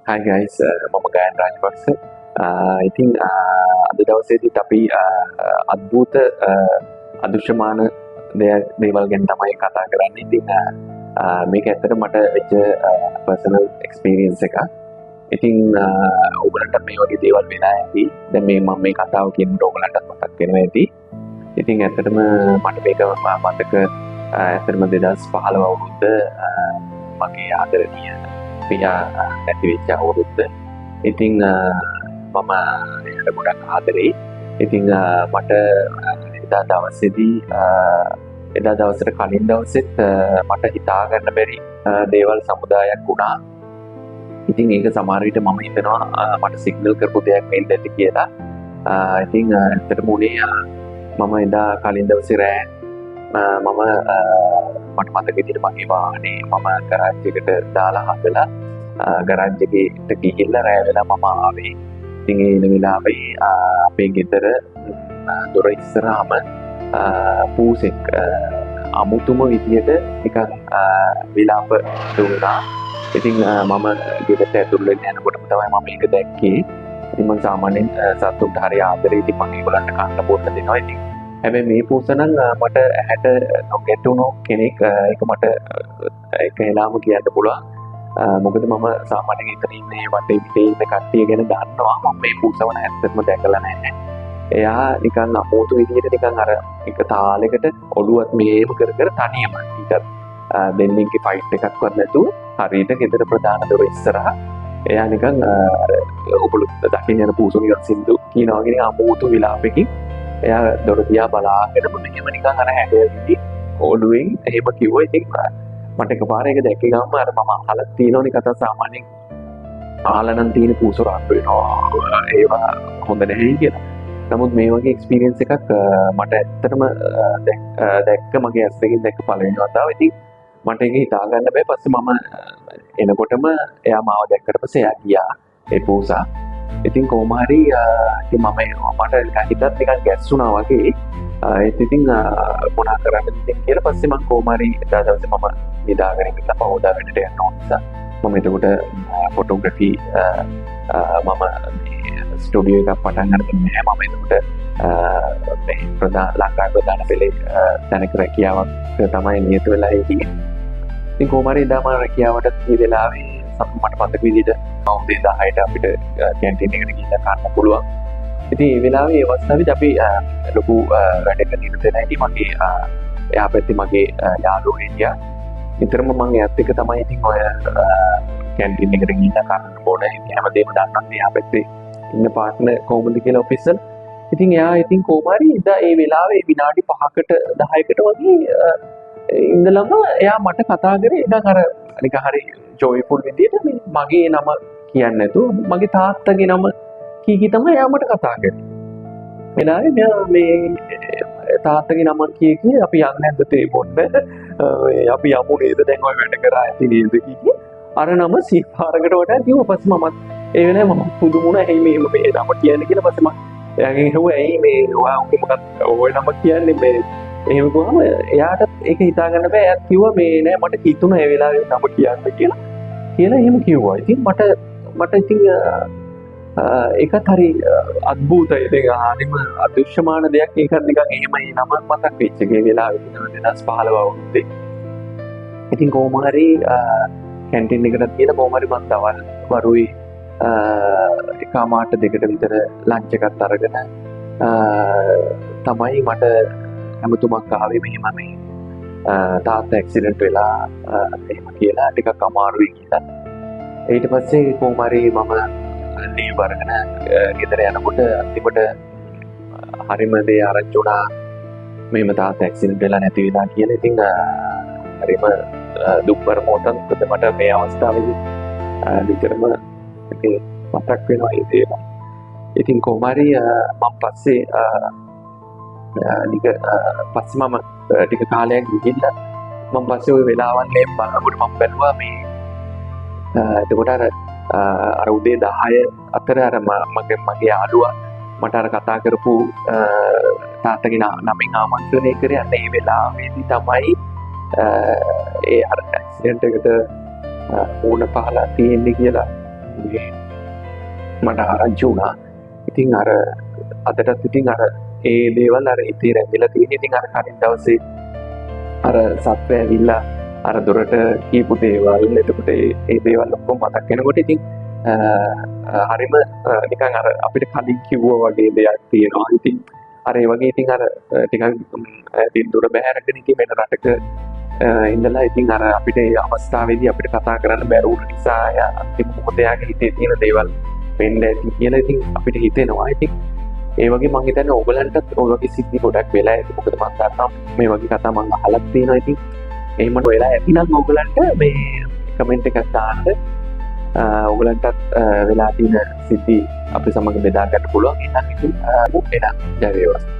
Hi guys, මම ගයන් රාජපක්ෂ. ඉතින් අද දවසේදීත් අපි අද්භූත අදෘශ්‍යමාන දේවල් ගැන තමයි කතා කරන්නේ. ඉතින් මේක ඇත්තට මට වෙච්ච පර්සනල් එක්ස්පීරියන්ස් එකක්. ඉතින් ඔයගලන්ට මේ වගේ දේවල් වෙලා ඇති. දැන් මම මේ කතාව කියනකොට ඔයගලන්ටත් මතක් වෙනවා ඇති. ඉතින් ඇත්තටම මට මේක මතක ඇත්තටම 2015 අවුරුද්ද මගේ ආදරණීය පියා නැති වෙච්ච අවුරුද්ද. ඉතින් මම එයාට ගොඩක් ආදරෙයි. ඉතින් මට එදා දවසට කලින් දවසෙත් මට හිතා ගන්න බැරි දේවල් සමුදායක් වුණා. ඉතින් ඒක සමහර විට මම හිතනවා මට සිග්නල් කරපු දෙයක් වෙන්න ඇති කියලා. ඉතින් ඇත්තටම උනේ මම එදා කලින් දවසේ රෑ මම මට මතක විදිහට මගේ වාහනේ මම ගරාජ් එකට දාලා හදලා ගරාජ් එකට ගිහිල්ලා රෑ වෙලා මම ආවේ. ඉතින් ඒ වෙලාවේ අපේ ගෙදර දොර ඉස්සරහම පූසෙක් අමුතුම විදියට නිකන් විලාප දුන්නා. ඉතින් මම ගෙදරට ඇතුල් වෙන්න යනකොටම තමයි මම මේක දැක්කේ. ඉතින් මම සාමාන්‍යයෙන් සතුන්ට හරි ආදරේ. ඉතින් මම ඒගොල්ලන්ට කන්න බොන්න දෙනවා. ඉතින් හැබැයි මේ පූස නම් මට ඇහැට නොගැටුණු කෙනෙක්. ඒක මට ඒක එලාම කියන්න පුළුවන්. මොකද මම සාමාන්‍යයෙන් ඉතින් ඉන්නේ වටේ පිටේ ඉන්න කට්ටිය ගැන දන්නවා. මම මේ පූසවන ඇත්තටම දැකලා නැහැ. එයා නිකන් අමෝතු විදියට නිකන් අර එක තාලයකට ඔළුවත් මෙහෙම කර කර තනියම ඊට දෙන්නෙක්ගේ ෆයිට් එකක්වත් නැතුව හරියට ගෙදර ප්‍රධාන දොර ඉස්සරහා එයා නිකන් අර ඔබලු දකින්න යන පූසෝ නිකන් සින්දු කියනවා වගේ අමෝතු විලාපෙකින් එයා දොර දිහා බලාගෙන මෙහෙම නිකන් අර හැඩයකින් ඔළුවෙන් එහෙම කිව්වා. ඉතින් මට එකපාරට ඒක දැක්ක ගමන් අර මම අහලා තියෙනවනේ කතා සාමාන්‍යයෙන් අහලා නම් තියෙන පූසෝ රත් වෙනවා ඒවා හොඳ නැහැ කියලා. නමුත් මේ වගේ එක්ස්පීරියන්ස් එකක් මට ඇත්තටම දැක්ක මගේ ඇස් දෙකෙන් දැක්ක පළවෙනි වතාව. ඉතින් මට ඒක හිතා ගන්න බෑ. පස්සේ මම එනකොටම එයා මාව දැක්කට පස්සේ එයා ගියා ඒ පූසා. ඉතින් කොහොම හරි ඉතින් මට හිතත් නිකන් ගැස්සුණා වගේ. ඉතින් මොනා කරන්නද ඉතින් කියලා පස්සේ මම කොහොම හරි එදා දවසේ මම නිදාගෙන ඉඳලා පහෝදා වැඩට යන්න ඕන නිසා මම එතකොට ෆොටෝග්‍රැෆි මම ස්ටුඩියෝ එකක් පටන් ගන්න නැහැ. මම එතකොට මේ ලංකාවේ ප්‍රධාන පෙළේ තැනක රැකියාවක් තමයි නියත වෙලා හිටියේ. ඉතින් කොහොම හරි එදා මම රැකියාවට ගිය වෙලාවේ මට මතක විදිහට උදේ 10ට අපිට කැන්ටින් එකට ගිහිල්ලා කන්න පුළුවන්. ඉතින් ඒ වෙලාවේ ඒ අවස්ථාවේදී අපි ලොකු වැඩක නිරත වෙලා හිටියේ. මගේ එයා පැත්තේ මගේ යාළුවෝ හිටියා. නිතරම මම එයාත් එක්ක තමයි ඉතින් ඔය කැන්ටින් එකට ගිහිල්ලා කන්න ඕනේ. ඉතින් හැමදේම දන්නවා එයා පැත්තේ ඉන්න පාර්ට්නර් කොහොමද කියලා ඔෆිසර්. ඉතින් එයා ඉතින් කොහොම හරි එදා ඒ වෙලාවේ විනාඩි 5කට 10කට වගේ ඉඳලම එයා මට කතා කරේ නිකන් අර නිකන් හරි ජොයිෆුල් විදියට මගේ නම කියන්නේ නැතුව මගේ තාත්තගේ නම කී තමයි එයා මට කතා කරේ. එදායි මේ තාත්තගේ නම කී අපි යන්නේ නැද්ද තේ පොන්න අපි යමු නේද දැන් ඔය වැඩ කරා ඇති නේද කී අර නම සිපාරකට වඩා කිව්වා. පස්සේ මම ඒ වෙලාවේ මම පුදුමුණා. ඇයි මේ නම කියන්නේ කියලා. පස්සේ මම එයාගෙන් ඇහුවා ඇයි මේ ඔයා මොකක්ද ඔය නම කියන්නේ මේ එහෙම කොහොම එයාට ඒක හිතා ගන්න බෑ. එයාත් කිව්වා මේ නෑ මට හිතුණා ඒ වෙලාවේ නම කියන්න කියලා එහෙම කිව්වා. ඉතින් මට ඉතින් ඒකත් හරි අද්භූතයි. ඒක හරිම අදෘශ්‍යමාන දෙයක්. ඒකත් නිකන් එහෙම ඒ නම මතක් වෙච්ච ඒ වෙලාවේ 2015 අවුරුද්දේ. ඉතින් කොහොම හරි කැන්ටින් එකට ගිහලා කොහොම හරි මම තවල් වරුවේ එකමාට දෙකට විතර ලන්ච් එකක් අරගෙන තමයි මට හැමතුමක් ආවේ මෙහෙම මේ තාත්තා ඇක්සිඩන්ට් වෙලා එහෙම කියලා ටිකක් අමාරුයි කියලා. ඊට පස්සේ කොහොම හරි මම ලීව් අරගෙන ගෙදර යනකොට අන්තිමට හරිම දේ ආරංචි වුණා මෙහෙම තාත්තා ඇක්සිඩන්ට් වෙලා නැති වෙලා කියලා. ඉතින් හරිම දුක්බර මොහොතක්. මට මේ අවස්ථාවේදී විතරම මතක් වෙනවා ඒ දේ. ඉතින් කොහොම හරි මම පස්සේ මම ටික කාලයක් ගිහිල්ලා මම පස්සේ ওই වෙලාවන් මේ බලනකොට මම බැලුවා මේ එතකොට අර උදේ 10 අතර අර මගේ යාළුවා මට අර කතා කරපු තාත්තගේ නමින් ආමන්ත්‍රණය කරේ. අන්න ඒ වෙලාවේදී තමයි ඒ අර ඇක්සිඩන්ට් එකට ඕන පහලා තියෙන්නේ කියලා මේ මට ආරංචි වුණා. ඉතින් අර අදටත් ඉතින් අර ඒ දේවල් අර හිතේ රැඳිලා තියෙන. ඉතින් අර කලින් දවසේ අර සත්වය ඇවිල්ලා අර දොරට කියපු දේවල් එතකොට ඒ දේවල් ඔක්කොම මතක් වෙනකොට ඉතින් හරිම නිකන් අර අපිට කලින් කිව්වා වගේ දෙයක් තියෙනවා. ඉතින් අර ඒ වගේ ඉතින් අර ටිකක් ඉතින් දුර බැහැරගෙන ඉතින් වෙන රටක ඉඳලා ඉතින් අර අපිට ඒ අවස්ථාවේදී අපිට කතා කරන්න බැරි වුණ නිසා අන්තිම මොහොතේ යාගේ හිතේ තියෙන දේවල් වෙන්න ඇති කියලා ඉතින් අපිට හිතෙනවා. ඉතින් ඒ වගේ මම හිතන්නේ ඕගලන්ටත් ඔය වගේ සිද්ධි ගොඩක් වෙලා ඇති. මොකද මම දන්නවා මේ වගේ කතා මම අහලා තියෙනවා. ඉතින් එහෙම වෙලා ඇතිනම් ඕගලන්ට මේ කමෙන්ට් එකක් දාන්න. ඕගලන්ටත් වෙලා තියෙන සිද්ධි අපි සමග බෙදා ගන්න පුළුවන්. එහෙනම් ඉතින් එන ජය වේවා.